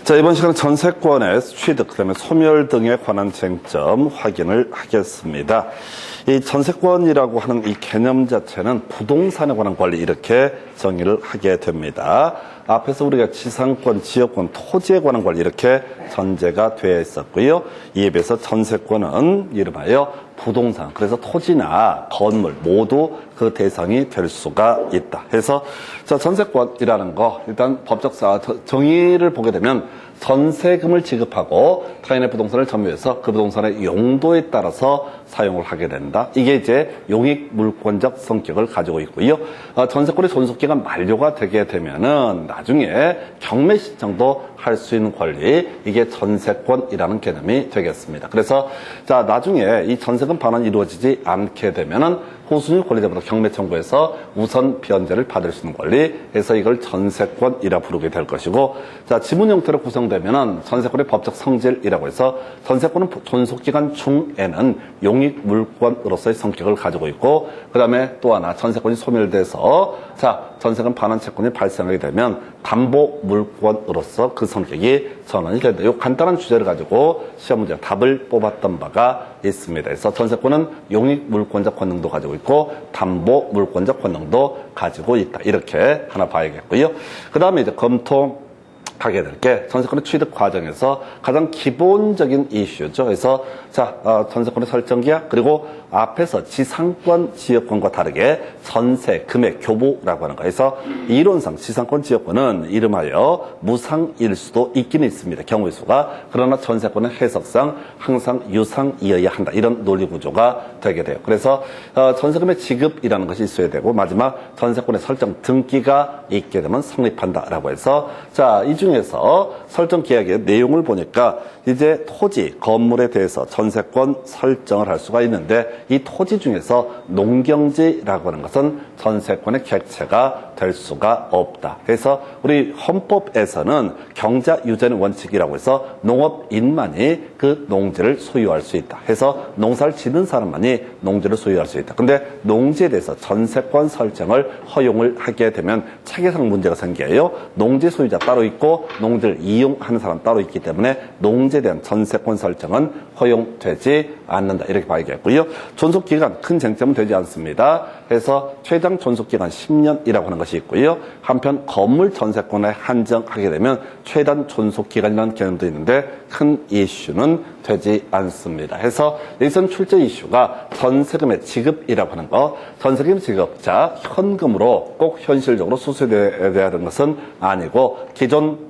자, 이번 시간은 전세권의 취득, 그다음에 소멸 등에 관한 쟁점 확인을 하겠습니다. 이 전세권이라고 하는 이 개념 자체는 부동산에 관한 권리 이렇게 정의를 하게 됩니다. 앞에서 우리가 지상권, 지역권, 토지에 관한 권리 이렇게 전제가 되어 있었고요. 이에 비해서 전세권은 이름하여 부동산, 그래서 토지나 건물 모두 그 대상이 될 수가 있다. 해서 자, 전세권이라는 거 일단 법적 정의를 보게 되면 전세금을 지급하고 타인의 부동산을 점유해서 그 부동산의 용도에 따라서 사용을 하게 된다. 이게 이제 용익 물권적 성격을 가지고 있고요. 전세권의 존속기간 만료가 되게 되면은 나중에 경매 신청도 할 수 있는 권리, 이게 전세권이라는 개념이 되겠습니다. 그래서 자, 나중에 이 전세금 반환이 이루어지지 않게 되면은 후순위 권리자부터 경매 청구해서 우선 변제를 받을 수 있는 권리, 해서 이걸 전세권이라 부르게 될 것이고, 자, 지문 형태로 구성되면은 전세권의 법적 성질이라고 해서 전세권은 존속기간 중에는 용익 물권으로서의 성격을 가지고 있고, 그 다음에 또 하나 전세권이 소멸돼서 자, 전세금 반환 채권이 발생하게 되면 담보 물권으로서 그 성격이 전환이 된다. 이 간단한 주제를 가지고 시험 문제 답을 뽑았던 바가 있습니다. 그래서 전세권은 용익 물권적 권능도 가지고 있고 담보 물권적 권능도 가지고 있다. 이렇게 하나 봐야겠고요. 그 다음에 이제 검토하게 될 게 전세권의 취득 과정에서 가장 기본적인 이슈죠. 그래서 자, 전세권의 설정계약, 그리고 앞에서 지상권, 지역권과 다르게 전세, 금액, 교부라고 하는 거에서 이론상 지상권, 지역권은 이름하여 무상일 수도 있긴 있습니다. 경우의 수가. 그러나 전세권은 해석상 항상 유상이어야 한다. 이런 논리 구조가 되게 돼요. 그래서 전세금의 지급이라는 것이 있어야 되고 마지막 전세권의 설정 등기가 있게 되면 성립한다라고 해서 자, 이 중에서 설정 계약의 내용을 보니까 이제 토지, 건물에 대해서 전세권 설정을 할 수가 있는데 이 토지 중에서 농경지라고 하는 것은 전세권의 객체가 될 수가 없다. 그래서 우리 헌법에서는 경자 유전의 원칙이라고 해서 농업인만이 그 농지를 소유할 수 있다. 해서 농사를 짓는 사람만이 농지를 소유할 수 있다. 근데 농지에 대해서 전세권 설정을 허용을 하게 되면 체계상 문제가 생겨요. 농지 소유자 따로 있고 농지를 이용하는 사람 따로 있기 때문에 농지에 대한 전세권 설정은 허용되지 않는다. 이렇게 봐야겠고요. 존속기간 큰 쟁점은 되지 않습니다. 그래서 최장 존속기간 10년이라고 하는 것이 있고요. 한편 건물 전세권에 한정하게 되면 최단 존속기간이라는 개념도 있는데 큰 이슈는 되지 않습니다. 해서 여기서는 출제 이슈가 전세금의 지급이라고 하는 거, 전세금 지급, 자, 현금으로 꼭 현실적으로 수수되어야 되는 것은 아니고 기존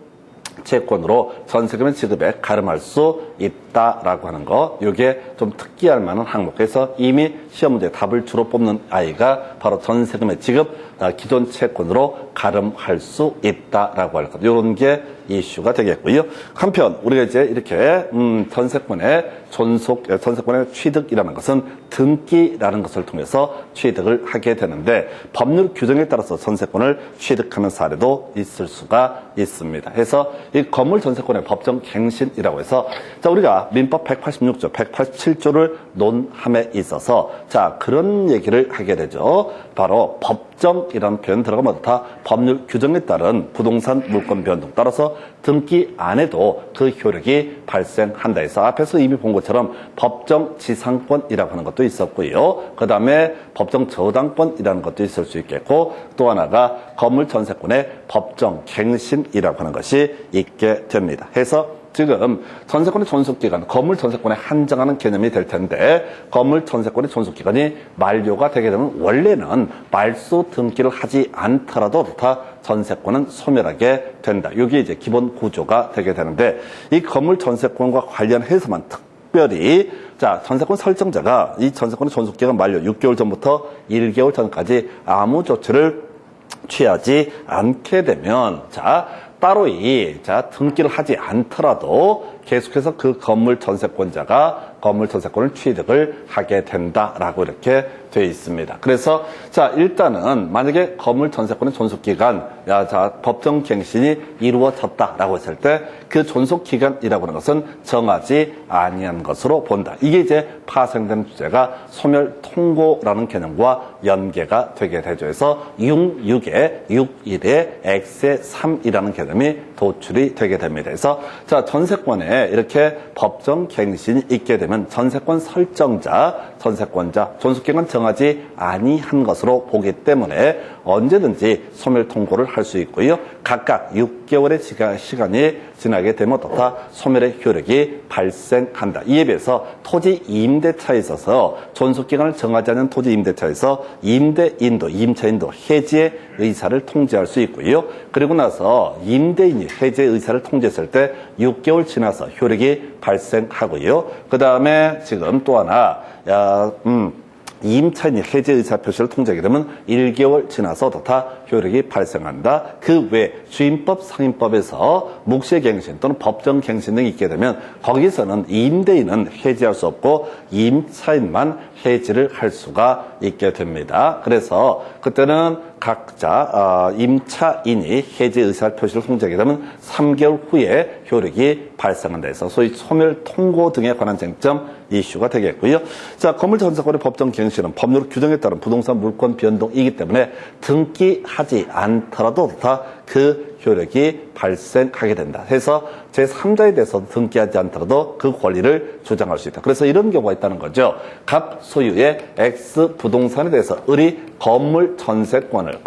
채권으로 전세금의 지급에 가름할 수 있다라고 하는 거, 이게 좀 특기할 만한 항목에서 이미 시험 문제 답을 주로 뽑는 아이가 바로 전세금의 지급, 기존 채권으로 가름할 수 있다라고 할 것, 이런 게 이슈가 되겠고요. 한편 우리가 이제 이렇게 전세권의 전세권의 취득이라는 것은 등기라는 것을 통해서 취득을 하게 되는데 법률 규정에 따라서 전세권을 취득하는 사례도 있을 수가 있습니다. 해서 이 건물 전세권의 법정 갱신이라고 해서 자, 우리가 민법 186조, 187조를 논함에 있어서 자, 그런 얘기를 하게 되죠. 바로 법정이라는 표현 들어가면 다 법률 규정에 따른 부동산 물권 변동 따라서 등기 안 해도 그 효력이 발생한다 해서 앞에서 이미 본 것처럼 법정 지상권이라고 하는 것도 있었고요. 그 다음에 법정 저당권이라는 것도 있을 수 있겠고 또 하나가 건물 전세권의 법정 갱신이라고 하는 것이 있게 됩니다. 해서 지금 전세권의 존속기간, 건물 전세권에 한정하는 개념이 될 텐데 건물 전세권의 존속기간이 만료가 되게 되면 원래는 말소 등기를 하지 않더라도 다 전세권은 소멸하게 된다. 이게 이제 기본 구조가 되게 되는데 이 건물 전세권과 관련해서만 특별히 자, 전세권 설정자가 이 전세권의 존속기간 만료 6개월 전부터 1개월 전까지 아무 조치를 취하지 않게 되면 자, 따로 등기를 하지 않더라도 계속해서 그 건물 전세권자가 건물 전세권을 취득을 하게 된다라고 이렇게 되어 있습니다. 그래서 자 일단은 만약에 건물 전세권의 존속기간 법정 갱신이 이루어졌다라고 했을 때 그 존속기간이라고 하는 것은 정하지 아니한 것으로 본다. 이게 이제 파생된 주제가 소멸통고라는 개념과 연계가 되게 되죠. 그래서 6에 6일에 X에 3이라는 개념이 도출이 되게 됩니다. 그래서 자 전세권에 이렇게 법정 갱신이 있게 되면 전세권 설정자, 전세권자, 존속기간 정하지 아니한 것으로 보기 때문에 언제든지 소멸통고를 할 수 있고요. 각각 6개월의 시간이 지나게 되면 다 소멸의 효력이 발생한다. 이에 비해서 토지 임대차에 있어서 존속기간을 정하지 않은 토지 임대차에서 임대인도, 임차인도 해지의 의사를 통지할 수 있고요. 그리고 나서 임대인이 해지의 의사를 통지했을 때 6개월 지나서 효력이 발생하고요. 그 다음에 지금 또 하나 임차인이 해지 의사 표시를 통지하게 되면 1개월 지나서 다 효력이 발생한다. 그 외 주임법, 상임법에서 묵시갱신 또는 법정갱신 등이 있게 되면 거기서는 임대인은 해지할 수 없고 임차인만 해지를 할 수가 있게 됩니다. 그래서 그때는 각자 임차인이 해지 의사 표시를 통지하게 되면 3개월 후에 효력이 발생한다 해서 소위 소멸통고 등에 관한 쟁점 이슈가 되겠고요. 자, 건물 전세권의 법정 갱신은 법률 규정에 따른 부동산 물권 변동이기 때문에 등기하지 않더라도 다 그 효력이 발생하게 된다. 해서 제3자에 대해서 등기하지 않더라도 그 권리를 주장할 수 있다. 그래서 이런 경우가 있다는 거죠. 갑 소유의 X 부동산에 대해서 을이 건물 전세권을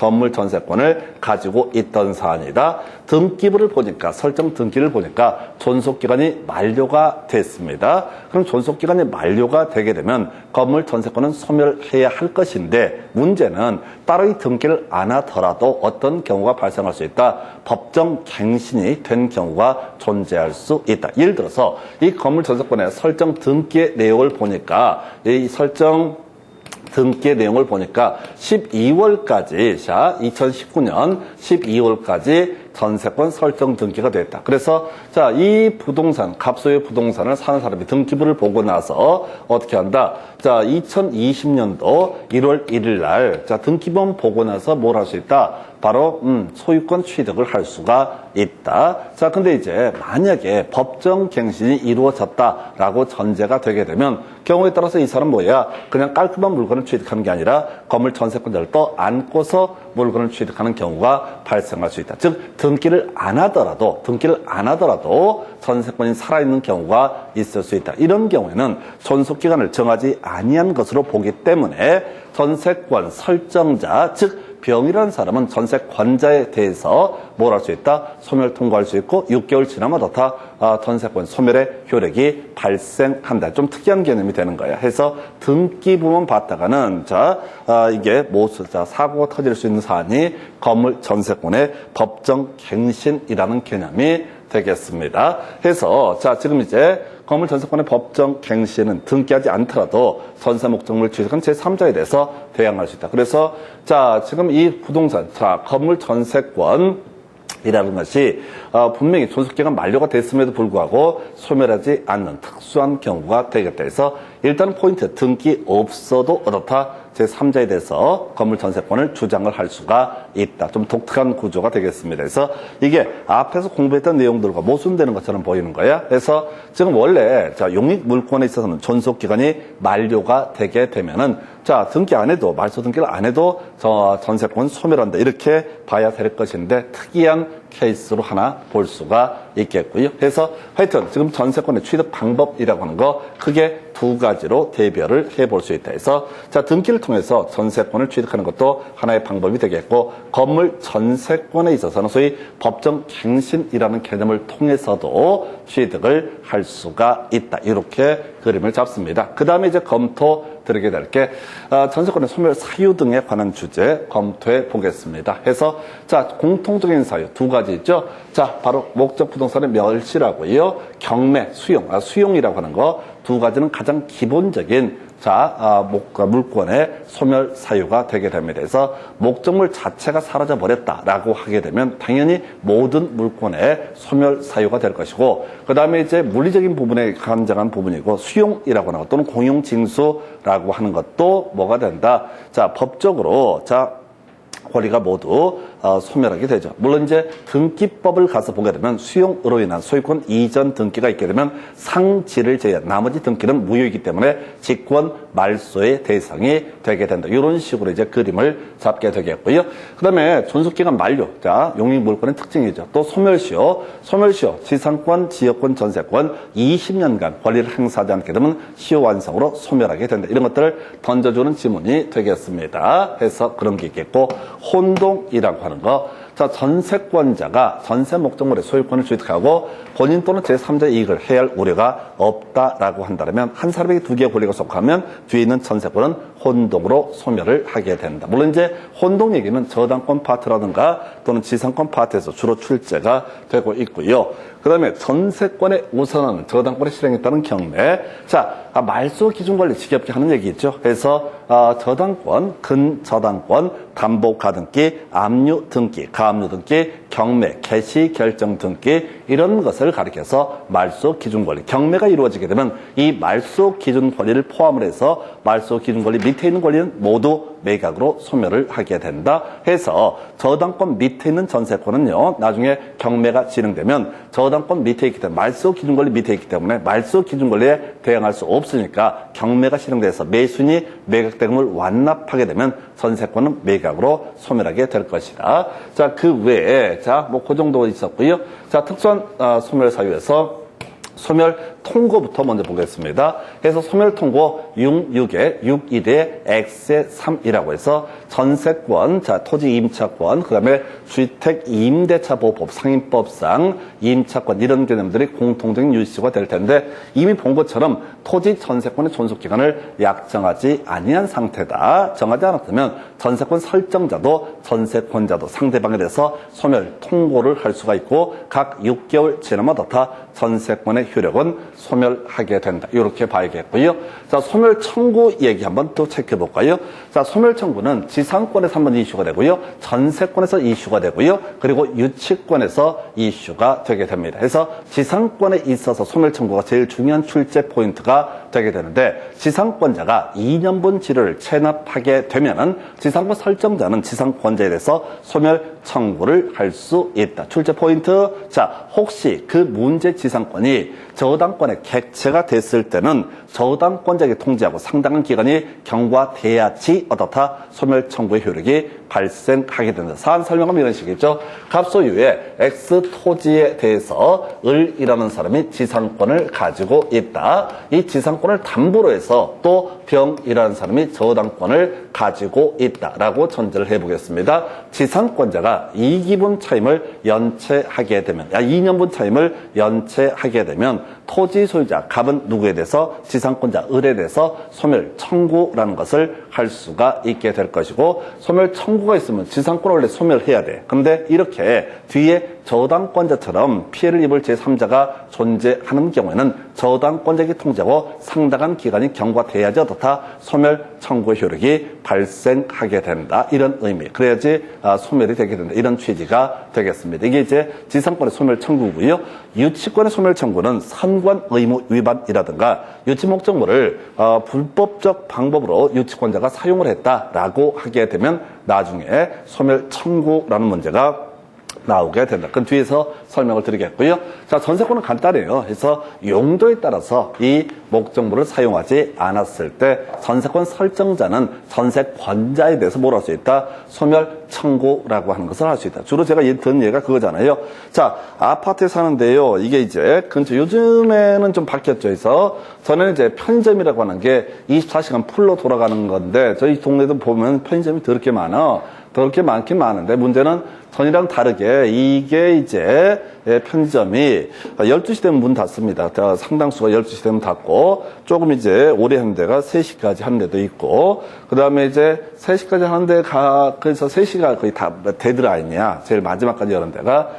가지고 있던 사안이다. 등기부를 보니까, 설정 등기를 보니까 존속기간이 만료가 됐습니다. 그럼 존속기간이 만료가 되게 되면 건물 전세권은 소멸해야 할 것인데 문제는 따로 이 등기를 안 하더라도 어떤 경우가 발생할 수 있다. 법정 갱신이 된 경우가 존재할 수 있다. 예를 들어서 이 건물 전세권의 설정 등기의 내용을 보니까 이 설정 등기의 내용을 보니까 12월까지, 2019년 12월까지 전세권 설정 등기가 됐다. 그래서 자, 이 부동산, 갑소유 부동산을 사는 사람이 등기부를 보고 나서 어떻게 한다? 자, 2020년도 1월 1일 날, 자, 등기부만 보고 나서 뭘 할 수 있다? 바로, 소유권 취득을 할 수가 있다. 자, 근데 이제 만약에 법정 갱신이 이루어졌다라고 전제가 되게 되면 경우에 따라서 이 사람 뭐야? 그냥 깔끔한 물건을 취득하는 게 아니라 건물 전세권자를 또 안고서 물건을 취득하는 경우가 발생할 수 있다. 즉, 등기를 안 하더라도 전세권이 살아있는 경우가 있을 수 있다. 이런 경우에는 존속기간을 정하지 아니한 것으로 보기 때문에 전세권 설정자, 즉 병이라는 사람은 전세권자에 대해서 뭘 할 수 있다? 소멸 통고할 수 있고 6개월 지나면 다 전세권 소멸의 효력이 발생한다. 좀 특이한 개념이 되는 거야. 해서 등기부만 봤다가는 이게 사고가 터질 수 있는 사안이 건물 전세권의 법정 갱신이라는 개념이 되겠습니다. 해서 지금 이제 건물 전세권의 법정 갱신은 등기하지 않더라도 전세 목적물 취득한 제3자에 대해서 대항할 수 있다. 그래서 지금 이 부동산, 건물 전세권 이라는 것이 분명히 존속기간 만료가 됐음에도 불구하고 소멸하지 않는 특수한 경우가 되겠다 해서 일단 포인트 등기 없어도 어떻다 제3자에 대해서 건물 전세권을 주장을 할 수가 있다. 좀 독특한 구조가 되겠습니다. 그래서 이게 앞에서 공부했던 내용들과 모순되는 것처럼 보이는 거야. 그래서 지금 원래 용익 물권에 있어서는 존속기간이 만료가 되게 되면은 등기 안 해도, 말소 등기를 안 해도 전세권 소멸한다. 이렇게 봐야 될 것인데 특이한 케이스로 하나 볼 수가 있겠고요. 그래서 하여튼 지금 전세권의 취득 방법이라고 하는 거 크게 두 가지로 대별을 해볼 수 있다 해서 등기를 통해서 전세권을 취득하는 것도 하나의 방법이 되겠고 건물 전세권에 있어서는 소위 법정 갱신이라는 개념을 통해서도 취득을 할 수가 있다. 이렇게 그림을 잡습니다. 그 다음에 이제 검토 드리게 될 게 전세권의 소멸 사유 등에 관한 주제 검토해 보겠습니다. 해서 공통적인 사유 두 가지 있죠. 바로 목적 부동산의 멸실하고요. 경매, 수용, 수용이라고 하는 거 두 가지는 가장 기본적인 물권의 소멸 사유가 되게 됩니다. 그래서 목적물 자체가 사라져 버렸다라고 하게 되면 당연히 모든 물권의 소멸 사유가 될 것이고, 그 다음에 이제 물리적인 부분에 관장한 부분이고, 수용이라고 하는 것 또는 공용징수라고 하는 것도 뭐가 된다? 자, 법적으로 권리가 모두 소멸하게 되죠. 물론 이제 등기법을 가서 보게 되면 수용으로 인한 소유권 이전 등기가 있게 되면 상지를 제외한 나머지 등기는 무효이기 때문에 직권 말소의 대상이 되게 된다. 이런 식으로 이제 그림을 잡게 되겠고요. 그 다음에 존속기간 만료. 자, 용익물권의 특징이죠. 또 소멸시효. 지상권, 지역권, 전세권 20년간 권리를 행사하지 않게 되면 시효 완성으로 소멸하게 된다. 이런 것들을 던져주는 지문이 되겠습니다. 해서 그런 게 있겠고, 혼동이라고 하는 거. 자, 전세권자가 전세 목적물의 소유권을 취득하고 본인 또는 제3자의 이익을 해할 우려가 없다라고 한다면 한 사람에게 두 개의 권리가 속하면 뒤에 있는 전세권은 혼동으로 소멸을 하게 된다. 물론 이제 혼동 얘기는 저당권 파트라든가 또는 지상권 파트에서 주로 출제가 되고 있고요. 그 다음에 전세권에 우선하는 저당권의 실행에 따른 경매. 자, 말소 기준 권리 지겹게 하는 얘기 있죠. 그래서 저당권, 근저당권, 담보 가등기, 압류 등기, 가압류 등기, 경매, 개시 결정 등기 이런 것을 가리켜서 말소 기준 권리. 경매가 이루어지게 되면 이 말소 기준 권리를 포함을 해서 말소 기준 권리 밑에 있는 권리는 모두 매각으로 소멸을 하게 된다 해서 저당권 밑에 있는 전세권은요, 나중에 경매가 진행되면 저당권 밑에 있기 때문에 말소 기준 권리 밑에 있기 때문에 말소 기준 권리에 대응할 수 없으니까 경매가 실행돼서 매수인이 매각대금을 완납하게 되면 전세권은 매각으로 소멸하게 될 것이다. 자, 그 외에 그 정도 있었고요. 자, 특수한 소멸 사유에서 소멸 통고부터 먼저 보겠습니다. 그래서 소멸 통고 66에 61에 X에 3이라고 해서 전세권, 토지 임차권, 그 다음에 주택 임대차 보호법 상임법상 임차권 이런 개념들이 공통적인 유시가 될 텐데 이미 본 것처럼 토지 전세권의 존속기간을 약정하지 아니한 상태다. 정하지 않았다면 전세권 설정자도 전세권자도 상대방에 대해서 소멸 통고를 할 수가 있고 각 6개월 지나마다 전세권의 효력은 소멸하게 된다. 이렇게 봐야겠고요. 자, 소멸 청구 얘기 한번 또 체크해 볼까요? 자, 소멸 청구는 지상권에서 한번 이슈가 되고요. 전세권에서 이슈가 되고요. 그리고 유치권에서 이슈가 되게 됩니다. 그래서 지상권에 있어서 소멸 청구가 제일 중요한 출제 포인트가 되게 되는데 지상권자가 2년분 지료를 체납하게 되면은 지상권 설정자는 지상권자에 대해서 소멸 청구를 할 수 있다. 출제 포인트. 자, 혹시 그 문제 지상권이 저당권의 객체가 됐을 때는 저당권자에게 통지하고 상당한 기간이 경과돼야지 어떻다 소멸 청구의 효력이 발생하게 된다. 사안 설명하면 이런 식이죠. 갑소유의 X 토지에 대해서 을이라는 사람이 지상권을 가지고 있다. 이 지상권을 담보로 해서 또 병이라는 사람이 저당권을 가지고 있다라고 전제를 해보겠습니다. 지상권자가 이기분 차임을 연체하게 되면 2년분 차임을 연체하게 되면 토지 소유자 갑은 누구에 대해서 지상권자 을에 대해서 소멸 청구라는 것을 할 수가 있게 될 것이고 소멸 청구가 있으면 지상권을 원래 소멸해야 돼. 근데 이렇게 뒤에 저당권자처럼 피해를 입을 제3자가 존재하는 경우에는 저당권자에게 통지하고 상당한 기간이 경과돼야지 어떻다 소멸 청구의 효력이 발생하게 된다. 이런 의미. 그래야지 소멸이 되게 된다. 이런 취지가 되겠습니다. 이게 이제 지상권의 소멸 청구고요. 유치권의 소멸 청구는 선관 의무 위반이라든가 유치 목적물을 불법적 방법으로 유치권자가 사용을 했다라고 하게 되면 나중에 소멸 청구라는 문제가 나오게 된다. 그럼 뒤에서 설명을 드리겠고요. 자, 전세권은 간단해요. 그래서 용도에 따라서 이 목적물을 사용하지 않았을 때 전세권 설정자는 전세권자에 대해서 뭘 할 수 있다? 소멸 청구라고 하는 것을 할 수 있다. 주로 제가 든 예가 그거잖아요. 자, 아파트에 사는데요. 이게 이제 근처 요즘에는 좀 바뀌었죠. 그래서 전에는 이제 편의점이라고 하는 게 24시간 풀로 돌아가는 건데 저희 동네도 보면 편의점이 더럽게 많아. 더럽게 많긴 많은데 문제는 전이랑 다르게 이게 이제 편의점이 12시 되면 문 닫습니다. 상당수가 12시 되면 닫고 조금 이제 오래 하는 데가 3시까지 하는 데도 있고 그 다음에 이제 3시까지 하는 데가 그래서 3시가 거의 다 데드라인이야. 제일 마지막까지 여는 데가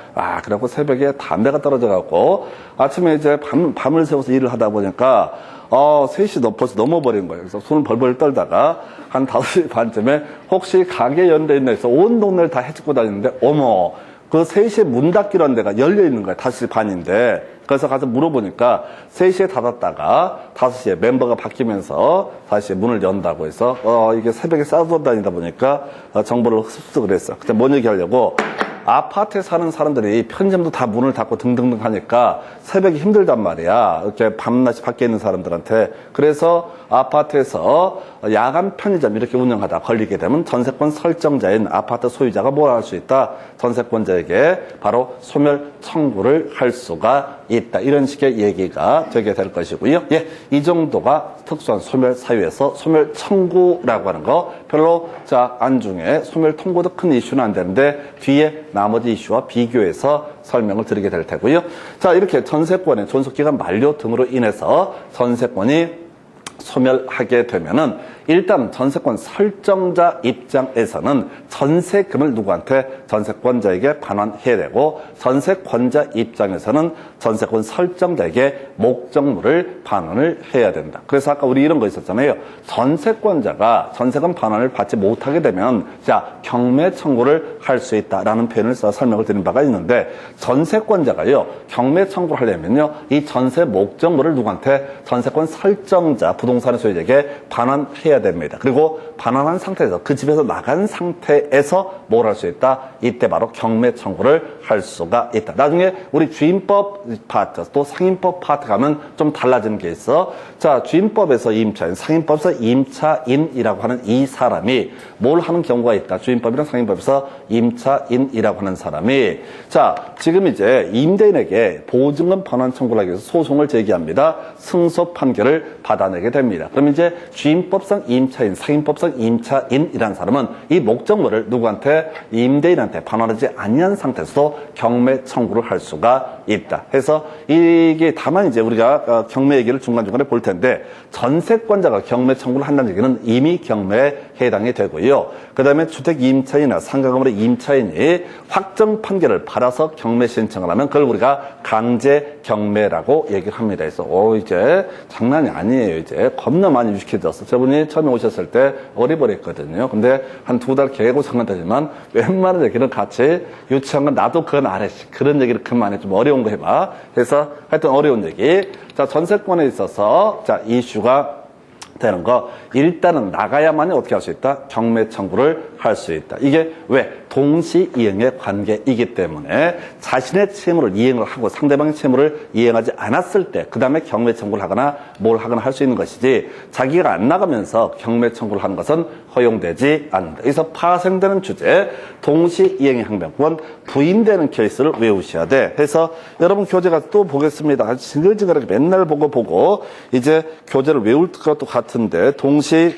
그래갖고 새벽에 담배가 떨어져 갖고 아침에 이제 밤을 새워서 일을 하다 보니까 3시 벌써 넘어버린 거예요. 그래서 손을 벌벌 떨다가 한 5시 반쯤에 혹시 가게 연대 있나 해서 온 동네를 다 해집고 다니는데 어머, 그 3시에 문 닫기로 한 데가 열려 있는 거야. 5시 반인데. 그래서 가서 물어보니까 3시에 닫았다가 5시에 멤버가 바뀌면서 5시에 문을 연다고 해서 이게 새벽에 싸돌아 다니다 보니까 정보를 습득을 했어. 그때 뭔 얘기 하려고 아파트에 사는 사람들이 편의점도 다 문을 닫고 등등등 하니까 새벽이 힘들단 말이야. 이렇게 밤낮이 밖에 있는 사람들한테. 그래서 아파트에서 야간 편의점 이렇게 운영하다 걸리게 되면 전세권 설정자인 아파트 소유자가 뭘 할 수 있다? 전세권자에게 바로 소멸 청구를 할 수가 있다. 이런 식의 얘기가 되게 될 것이고요. 예, 이 정도가 특수한 소멸 사유에서 소멸 청구라고 하는 거 별로 안중에 소멸 통고도 큰 이슈는 안 되는데 뒤에 나머지 이슈와 비교해서 설명을 드리게 될 테고요. 자, 이렇게 전세권의 존속기간 만료 등으로 인해서 전세권이 소멸하게 되면은 일단 전세권 설정자 입장에서는 전세금을 누구한테? 전세권자에게 반환해야 되고, 전세권자 입장에서는 전세권 설정자에게 목적물을 반환을 해야 된다. 그래서 아까 우리 이런 거 있었잖아요. 전세권자가 전세금 반환을 받지 못하게 되면 경매 청구를 할 수 있다라는 표현을 써서 설명을 드린 바가 있는데, 전세권자가요 경매 청구를 하려면요 이 전세 목적물을 누구한테? 전세권 설정자 부동산의 소유자에게 반환해야 됩니다. 그리고 반환한 상태에서 그 집에서 나간 상태에서 뭘 할 수 있다? 이때 바로 경매 청구를 할 수가 있다. 나중에 우리 주임법 파트 또 상임법 파트 가면 좀 달라지는 게 있어. 자, 주임법에서 임차인, 상임법에서 임차인이라고 하는 이 사람이 뭘 하는 경우가 있다. 주임법이랑 상임법에서 임차인이라고 하는 사람이 지금 이제 임대인에게 보증금 반환 청구를 하기 위해서 소송을 제기합니다. 승소 판결을 받아내게 됩니다. 그럼 이제 주임법상 임차인, 상임법상 임차인이라는 사람은 이 목적물을 누구한테? 임대인한테 반환하지 아니한 상태에서도 경매 청구를 할 수가 있다. 해서 이게 다만 이제 우리가 경매 얘기를 중간중간에 볼 텐데, 전세권자가 경매 청구를 한다는 얘기는 이미 경매에 해당이 되고요. 그 다음에 주택 임차인이나 상가건물의 임차인이 확정 판결을 받아서 경매 신청을 하면 그걸 우리가 강제 경매라고 얘기를 합니다. 그래서 이제 장난이 아니에요. 이제 겁나 많이 유식해졌어. 저분이 처음에 오셨을 때 어리버리했거든요. 근데 한 2달 개고생을 하지만 웬만한 얘기는 같이 유치한 건 나도 그건 안 해. 그런 얘기를 그만해. 좀 어려운 거 해봐. 그래서 하여튼 어려운 얘기. 전세권에 있어서 이슈가 되는 거, 일단은 나가야만이 어떻게 할 수 있다? 경매 청구를 할 수 있다. 이게 왜? 동시이행의 관계이기 때문에 자신의 채무를 이행을 하고 상대방의 채무를 이행하지 않았을 때 그 다음에 경매 청구를 하거나 뭘 하거나 할 수 있는 것이지, 자기가 안 나가면서 경매 청구를 하는 것은 허용되지 않는다. 그래서 파생되는 주제, 동시이행의 항변권, 부인되는 케이스를 외우셔야 돼. 그래서 여러분 교재가 또 보겠습니다. 아주 징글징글하게 맨날 보고 이제 교재를 외울 것도 같은데, 동시이행의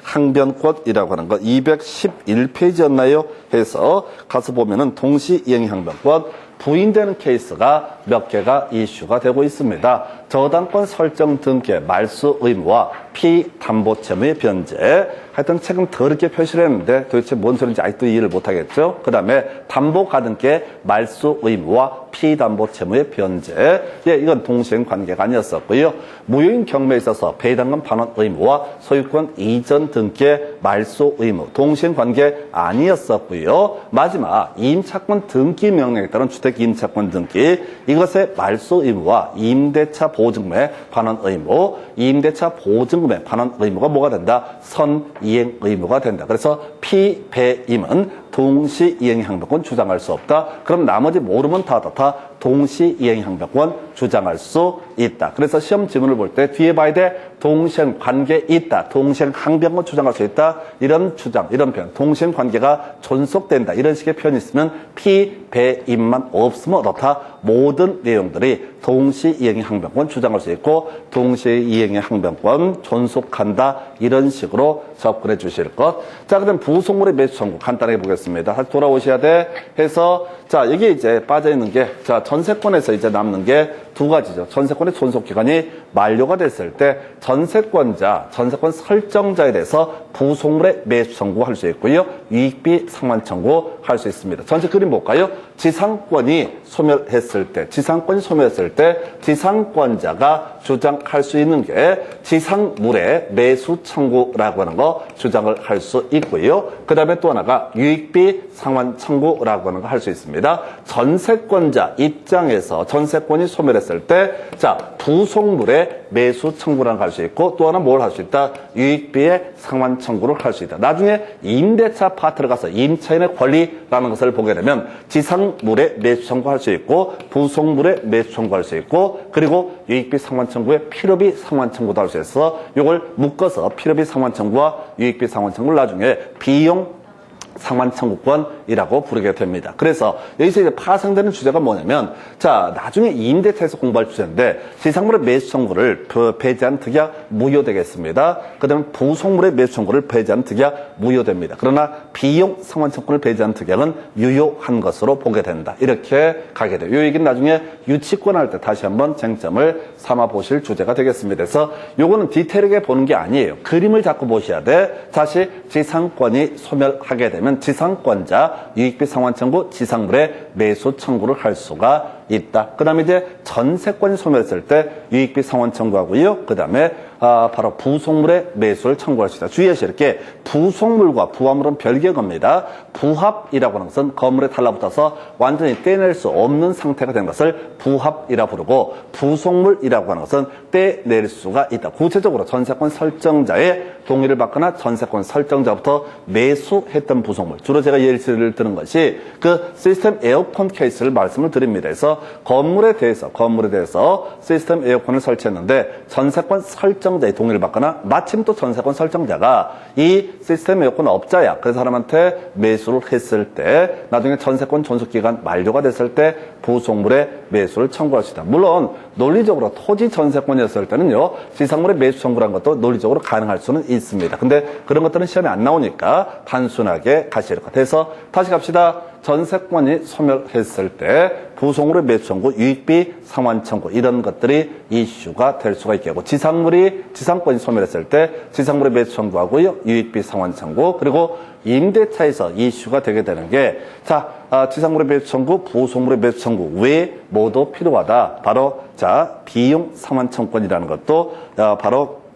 항변권이라고 하는 거 211페이지였나요? 해서 가서 보면은 동시이행의 항변권 부인되는 케이스가 몇 개가 이슈가 되고 있습니다. 저당권 설정 등기의 말소 의무와 피담보채무의 변제. 하여튼 책은 더럽게 표시를 했는데 도대체 뭔 소리인지 아직도 이해를 못하겠죠. 그 다음에 담보가등기의 말소 의무와 피담보채무의 변제. 이건 동시행 관계가 아니었었고요. 무효인 경매에 있어서 배당금 반환 의무와 소유권 이전 등기의 말소 의무, 동시행 관계 아니었었고요. 마지막 임차권 등기 명령에 따른 주택 임차권 등기, 이것의 말소 의무와 임대차 보증금의 반환 의무, 임대차 보증금의 반환 의무가 뭐가 된다? 선이행 의무가 된다. 그래서 피배임은 동시이행 항변권 주장할 수 없다. 그럼 나머지 모르면 다 동시이행 항변권 주장할 수 있다. 그래서 시험 지문을 볼 때 뒤에 봐야 돼. 동시행 관계 있다. 동시행 항변권 주장할 수 있다. 이런 주장, 이런 표현. 동시행 관계가 존속된다. 이런 식의 표현이 있으면 피배임만 없으면 어떻다? 모든 내용들이 동시이행의 항변권 주장할 수 있고 동시이행의 항변권 존속한다. 이런 식으로 접근해 주실 것. 자, 그다음 부속물의 매수 청구 간단하게 보겠습니다. 다시 돌아오셔야 돼. 해서 여기 이제 빠져 있는 게 전세권에서 이제 남는 게 두 가지죠. 전세권의 존속기간이 만료가 됐을 때 전세권 설정자에 대해서 부속물의 매수 청구할 수 있고요. 이익비 상환 청구할 수 있습니다. 전체 그림 볼까요? 지상권이 소멸했을 때 지상권자가 주장할 수 있는 게 지상물의 매수 청구라고 하는 거 주장을 할 수 있고요. 그 다음에 또 하나가 유익비 상환 청구라고 하는 거 할 수 있습니다. 전세권자 입장에서 전세권이 소멸했을 때, 자, 부속물의 매수 청구라는 걸 할 수 있고, 또 하나 뭘 할 수 있다? 유익비의 상환 청구를 할 수 있다. 나중에 임대차 파트를 가서 임차인의 권리라는 것을 보게 되면 지상물의 매수 청구할 수 있고, 부속물의 매수 청구할 수 있고, 그리고 유익비 상환 청구에 필요비 상환 청구도 할 수 있어 이걸 묶어서 필요비 상환 청구와 유익비 상환 청구를 나중에 비용 상환 청구권이라고 부르게 됩니다. 그래서 여기서 이제 파생되는 주제가 뭐냐면, 자, 나중에 임대차에서 공부할 주제인데, 지상물의 매수 청구를 배제한 특약 무효되겠습니다. 그 다음에 부속물의 매수 청구를 배제한 특약 무효됩니다. 그러나 비용 상환 청구를 배제한 특약은 유효한 것으로 보게 된다. 이렇게 가게 돼요. 이 얘기는 나중에 유치권 할 때 다시 한번 쟁점을 삼아 보실 주제가 되겠습니다. 그래서 요거는 디테일하게 보는 게 아니에요. 그림을 자꾸 보셔야 돼. 다시 지상권이 소멸하게 되면 지상권자 유익비 상환 청구, 지상물의 매수 청구를 할 수가 있다. 그 다음에 이제 전세권이 소멸했을 때 유익비 상환 청구하고요. 그 다음에 바로 부속물의 매수를 청구할 수 있다. 주의하시오. 이렇게 부속물과 부합물은 별개의 겁니다. 부합이라고 하는 것은 건물에 달라붙어서 완전히 떼낼 수 없는 상태가 된 것을 부합이라 부르고, 부속물이라고 하는 것은 떼낼 수가 있다. 구체적으로 전세권 설정자의 동의를 받거나 전세권 설정자부터 매수했던 부속물. 주로 제가 예를 드는 것이 그 시스템 에어컨 케이스를 말씀을 드립니다. 그래서 건물에 대해서 시스템 에어컨을 설치했는데 전세권 설정자의 동의를 받거나, 마침 또 전세권 설정자가 이 시스템 에어컨 업자야. 그 사람한테 매수를 했을 때 나중에 전세권 존속기간 만료가 됐을 때 부속물의 매수를 청구할 수 있다. 물론 논리적으로 토지 전세권이었을 때는요, 지상물의 매수 청구라는 것도 논리적으로 가능할 수는 있습니다. 근데 그런 것들은 시험에 안 나오니까 단순하게 가시를 것 같아서 다시 갑시다. 전세권이 소멸했을 때 부속물의 매수 청구, 유익비 상환 청구 이런 것들이 이슈가 될 수가 있겠고, 지상권이 소멸했을 때 지상물의 매수 청구하고요, 유익비 상환 청구, 그리고 임대차에서 이슈가 되게 되는 게, 자, 지상물의 매수 청구, 부속물의 매수 청구 왜 모두 필요하다. 바로 자, 비용 상환 청구권이라는 것도 바로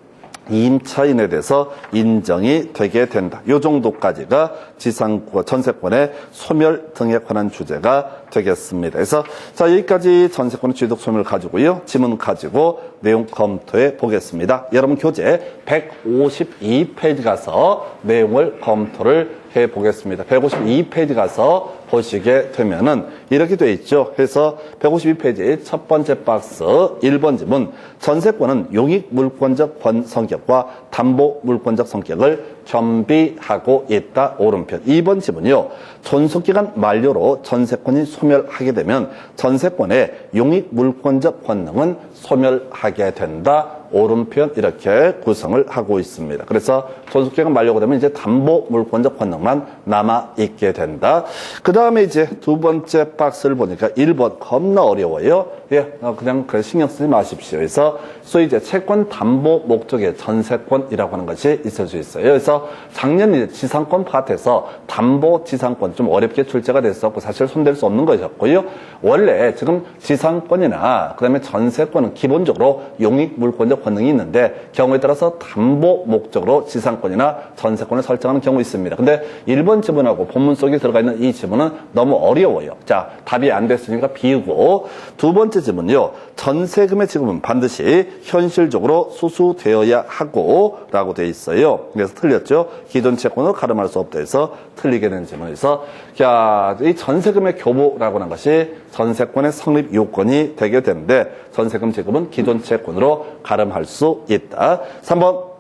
임차인에 대해서 인정이 되게 된다. 이 정도까지가 전세권의 소멸 등에 관한 주제가 되겠습니다. 그래서 자, 여기까지 전세권의 취득 소멸 가지고요, 지문 가지고 내용 검토해 보겠습니다. 여러분 교재 152페이지 가서 내용을 검토를 해 보겠습니다. 152페이지 가서 보시게 되면은 이렇게 돼 있죠. 그래서 152페이지 첫 번째 박스 1번 지문, 전세권은 용익 물권적 성격과 담보 물권적 성격을 겸비하고 있다. 오른편. 2번 지문이요, 존속기간 만료로 전세권이 소멸하게 되면 전세권의 용익 물권적 권능은 소멸하게 된다. 오른편. 이렇게 구성을 하고 있습니다. 그래서 존속기간 만료가 되면 이제 담보 물권적 권능만 남아있게 된다. 그 다음에 이제 두 번째 박스를 보니까 1번 겁나 어려워요. 예, 그냥 신경 쓰지 마십시오. 그래서 소위 이제 채권 담보 목적의 전세권이라고 하는 것이 있을 수 있어요. 그래서 작년 이제 지상권 파트에서 담보 지상권 좀 어렵게 출제가 됐었고 사실 손댈 수 없는 것이었고요. 원래 지금 지상권이나 그다음에 전세권은 기본적으로 용익 물권적 권능이 있는데 경우에 따라서 담보 목적으로 지상권이나 전세권을 설정하는 경우 있습니다. 근데 1번 지문하고 본문 속에 들어가 있는 이 지문은 너무 어려워요. 자, 답이 안 됐으니까 비우고, 두 번째 지문요, 전세금의 지급은 반드시 현실적으로 수수되어야 하고 라고 돼 있어요. 그래서 틀렸죠. 기존 채권을 가름할 수 없다 해서 틀리게 된 지문에서, 자, 이 전세금의 교부라고 하는 것이 전세권의 성립 요건이 되게 되는데 전세금 지급은 기존 채권으로 가름할 수 있다. 3번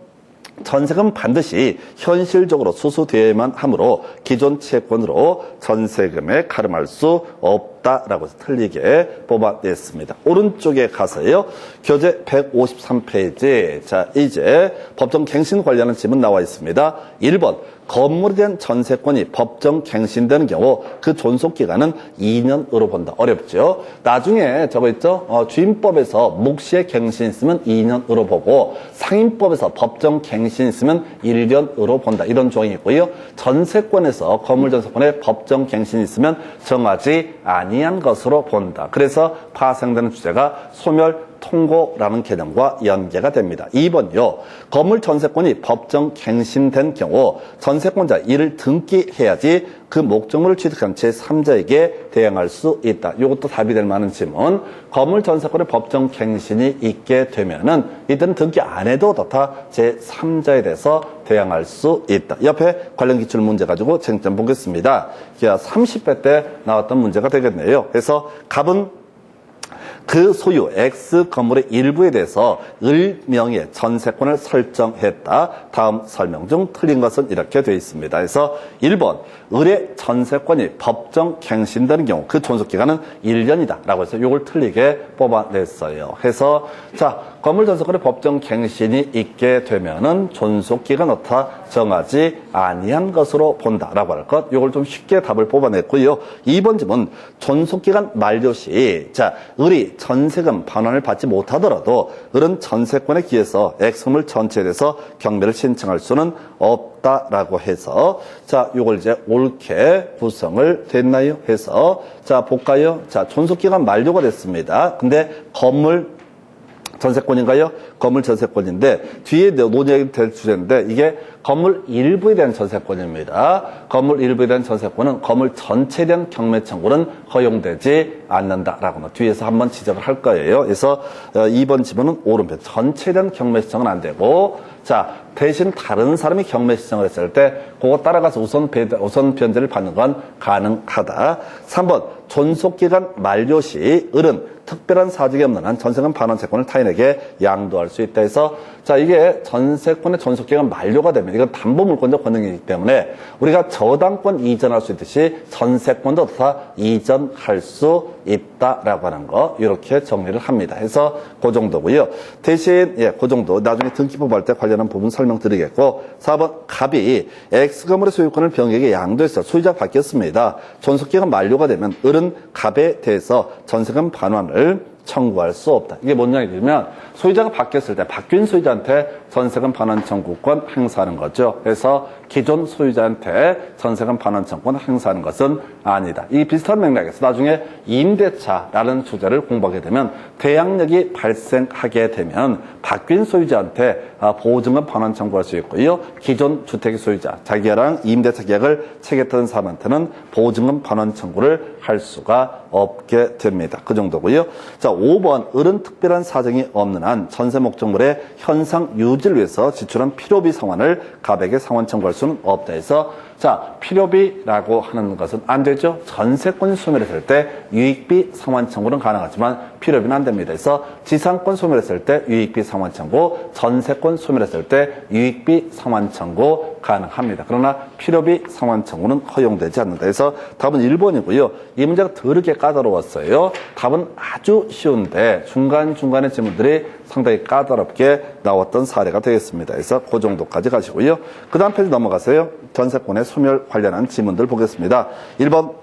전세금 반드시 현실적으로 수수되어야만 하므로 기존 채권으로 전세금에 가름할 수 없다라고 해서 틀리게 뽑아냈습니다. 오른쪽에 가서요, 교재 153페이지. 자, 이제 법정 갱신 관련한 질문 나와 있습니다. 1번 건물에 대한 전세권이 법정 갱신되는 경우 그 존속기간은 2년으로 본다. 어렵죠? 나중에 저거 있죠? 주임법에서 묵시의 갱신 있으면 2년으로 보고 상임법에서 법정 갱신 있으면 1년으로 본다. 이런 조항이 있고요. 전세권에서 건물전세권에 법정 갱신 있으면 정하지 아니한 것으로 본다. 그래서 파생되는 주제가 소멸 통고라는 개념과 연계가 됩니다. 2번요. 건물 전세권이 법정 갱신된 경우 전세권자 이를 등기해야지 그 목적물을 취득한 제3자에게 대항할 수 있다. 이것도 답이 될 만한 질문. 건물 전세권의 법정 갱신이 있게 되면은 이들은 등기 안 해도 다 제3자에 대해서 대항할 수 있다. 옆에 관련 기출 문제 가지고 쟁점 보겠습니다. 30회 때 나왔던 문제가 되겠네요. 그래서 갑은 그 소유 X 건물의 일부에 대해서 을 명의 전세권을 설정했다. 다음 설명 중 틀린 것은 이렇게 되어 있습니다. 그래서 1번 을의 전세권이 법정 갱신되는 경우 그 존속기간은 1년이다 라고 해서 이걸 틀리게 뽑아냈어요. 해서 자 건물 전세권의 법정 갱신이 있게 되면은 존속기간 어타 정하지 아니한 것으로 본다라고 할 것. 이걸 좀 쉽게 답을 뽑아냈고요. 2번 질문 존속기간 만료 시 자 을이 전세금 반환을 받지 못하더라도 을은 전세권에 기해서 X건물 전체에 대해서 경매를 신청할 수는 없다라고 해서 자 요걸 이제 옳게 구성을 됐나요? 해서 자 볼까요? 자 존속기간 만료가 됐습니다. 근데 건물 전세권인가요? 건물 전세권인데 뒤에 논의가 될 주제인데 이게 건물 일부에 대한 전세권입니다. 건물 일부에 대한 전세권은 건물 전체에 대한 경매 청구는 허용되지 않는다라고 뒤에서 한번 지적을 할 거예요. 그래서 2번 지문은 오른편 전체에 대한 경매 신청은 안 되고 자 대신 다른 사람이 경매 신청을 했을 때 그거 따라가서 우선 변제를 받는 건 가능하다. 3번 존속기간 만료 시 을은 특별한 사정이 없는 한 전세금 반환 채권을 타인에게 양도할 수 있다 해서 자 이게 전세권의 존속기간 만료가 되면 이건 담보물권적 권능이기 때문에 우리가 저당권 이전할 수 있듯이 전세권도 다 이전할 수 있다라고 하는 거 이렇게 정리를 합니다. 해서 그 정도고요. 대신 그 정도 나중에 등기법 할 때 관련한 부분 설명드리겠고 4번 갑이 X건물의 소유권을 병에게 양도해서 소유자가 바뀌었습니다. 존속기간 만료가 되면 을은 갑에 대해서 전세금 반환을 청구할 수 없다. 이게 뭔 얘기냐면 소유자가 바뀌었을 때 바뀐 소유자한테 전세금 반환 청구권 행사하는 거죠. 그래서 기존 소유자한테 전세금 반환 청구권 행사하는 것은 아니다. 이 비슷한 맥락에서 나중에 임대차라는 주제를 공부하게 되면 대항력이 발생하게 되면 바뀐 소유자한테 보증금 반환 청구할 수 있고요. 기존 주택의 소유자, 자기랑 임대차 계약을 체결했던 사람한테는 보증금 반환 청구를 할 수가 없게 됩니다. 그 정도고요. 자, 5번 을은 특별한 사정이 없는 한 전세 목적물의 현상 유지를 위해서 지출한 필요비 상환을 갑에게 상환 청구할 수는 없다 해서 자, 필요비라고 하는 것은 안 되죠. 전세권 소멸했을 때 유익비 상환 청구는 가능하지만 필요비는 안 됩니다. 그래서 지상권 소멸했을 때 유익비 상환 청구, 전세권 소멸했을 때 유익비 상환 청구 가능합니다. 그러나 필요비 상환 청구는 허용되지 않는다. 그래서 답은 1번이고요. 이 문제가 더럽게 까다로웠어요. 답은 아주 쉬운데 중간중간의 질문들이 상당히 까다롭게 나왔던 사례가 되겠습니다. 그래서 그 정도까지 가시고요. 그 다음 페이지 넘어가세요. 전세권의 소멸 관련한 지문들 보겠습니다. 1번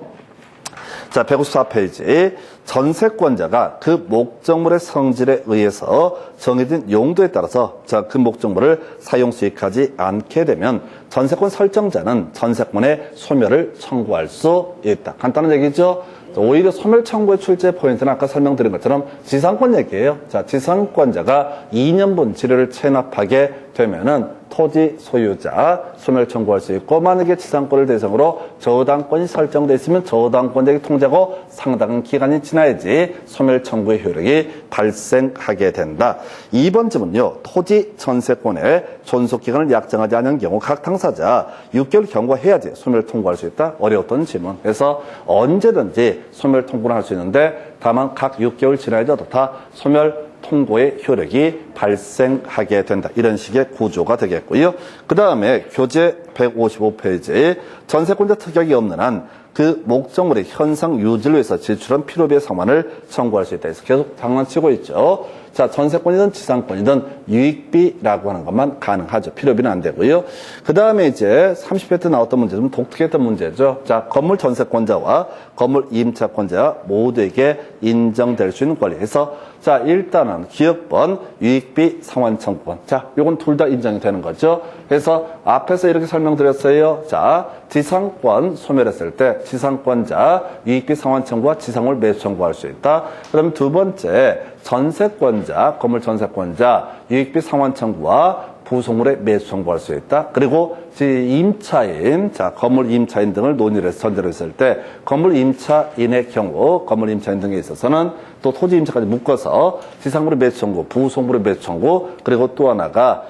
자 154페이지 전세권자가 그 목적물의 성질에 의해서 정해진 용도에 따라서 자 그 목적물을 사용 수익하지 않게 되면 전세권 설정자는 전세권의 소멸을 청구할 수 있다. 간단한 얘기죠. 오히려 소멸 청구의 출제 포인트는 아까 설명드린 것처럼 지상권 얘기예요. 자, 지상권자가 2년분 지료를 체납하게 되면은 토지 소유자 소멸 청구할 수 있고 만약에 지상권을 대상으로 저당권이 설정돼 있으면 저당권자에게 통지하고 상당한 기간이 지나야지 소멸 청구의 효력이 발생하게 된다. 2번 질문요. 토지 전세권의 존속기간을 약정하지 않은 경우 각 당사자 6개월 경과해야지 소멸 통고할 수 있다. 어려웠던 질문. 그래서 언제든지 소멸 통고를 할 수 있는데 다만 각 6개월 지나야지 다 소멸 통고의 효력이 발생하게 된다. 이런 식의 구조가 되겠고요. 그 다음에 교재 155페이지에 전세권자 특약이 없는 한 그 목적물의 현상 유지를 위해서 지출한 필요비의 상환을 청구할 수 있다 해서 계속 장난치고 있죠. 자, 전세권이든 지상권이든 유익비라고 하는 것만 가능하죠. 필요비는 안 되고요. 그 다음에 이제 30회 때 나왔던 문제 좀 독특했던 문제죠. 자, 건물 전세권자와 건물 임차권자 모두에게 인정될 수 있는 권리 해서 자, 일단은 기업번 유익 유익비 상환 청구권. 자, 요건 둘 다 인정이 되는 거죠. 그래서 앞에서 이렇게 설명드렸어요. 자, 지상권 소멸했을 때 지상권자 유익비 상환 청구와 지상물 매수 청구할 수 있다. 그럼 두 번째, 전세권자, 건물 전세권자 유익비 상환 청구와 부속물의 매수 청구할 수 있다. 그리고 임차인, 자, 건물 임차인 등을 논의를 해서 전제로 했을 때 건물 임차인의 경우, 건물 임차인 등에 있어서는 또 토지 임차까지 묶어서 지상물의 매수 청구, 부속물의 매수 청구, 그리고 또 하나가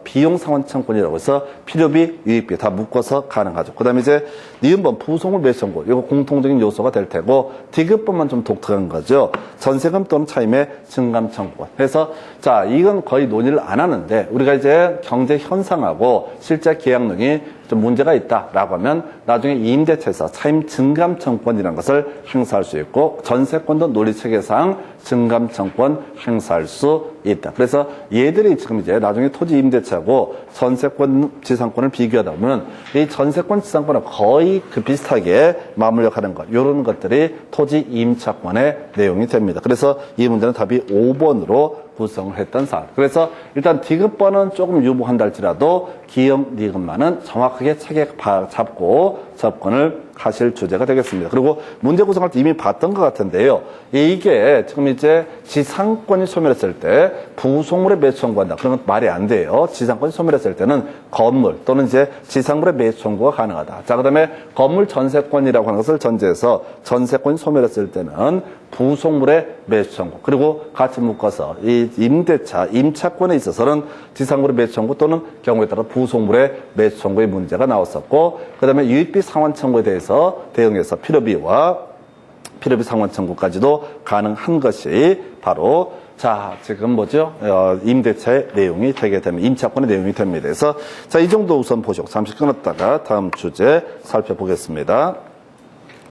비용 상환 청구권이라고 해서 필요비, 유익비 다 묶어서 가능하죠. 그다음에 이제 니은번 부속물 매수 청구, 이거 공통적인 요소가 될 테고 디귿번만 좀 독특한 거죠. 전세금 또는 차임의 증감 청구권. 그래서 자, 이건 거의 논의를 안 하는데 우리가 이제 경제 현상하고 실제 계약능이 좀 문제가 있다라고 하면 나중에 임대차에서 차임 증감 청구권이라는 것을 행사할 수 있고 전세권도 논리체계상 증감 청구권 행사할 수 있다. 그래서 얘들이 지금 이제 나중에 토지 임대차하고 전세권 지상권을 비교하다 보면 이 전세권 지상권은 거의 그 비슷하게 맞물려 가는 것, 이런 것들이 토지 임차권의 내용이 됩니다. 그래서 이 문제는 답이 5번으로 구성을 했던 사안. 그래서 일단 디귿번은 조금 유보한다 할지라도 기역, 니귿만은 정확하게 책에 잡고 접근을 하실 주제가 되겠습니다. 그리고 문제 구성할 때 이미 봤던 것 같은데요. 이게 지금 이제 지상권이 소멸했을 때 부속물의 매수 청구한다. 그런 건 말이 안 돼요. 지상권이 소멸했을 때는 건물 또는 이제 지상물의 매수 청구가 가능하다. 자, 그다음에 건물 전세권이라고 하는 것을 전제해서 전세권이 소멸했을 때는 부속물의 매수 청구, 그리고 같이 묶어서 이 임대차, 임차권에 있어서는 지상물의 매수 청구 또는 경우에 따라 부속물의 매수 청구의 문제가 나왔었고, 그 다음에 유익비 상환 청구에 대해서 대응해서 필요비와 필요비 상환 청구까지도 가능한 것이 바로 자, 지금 뭐죠? 임대차의 내용이 되게 되면 임차권의 내용이 됩니다. 그래서 자, 이 정도 우선 보시고 잠시 끊었다가 다음 주제 살펴보겠습니다.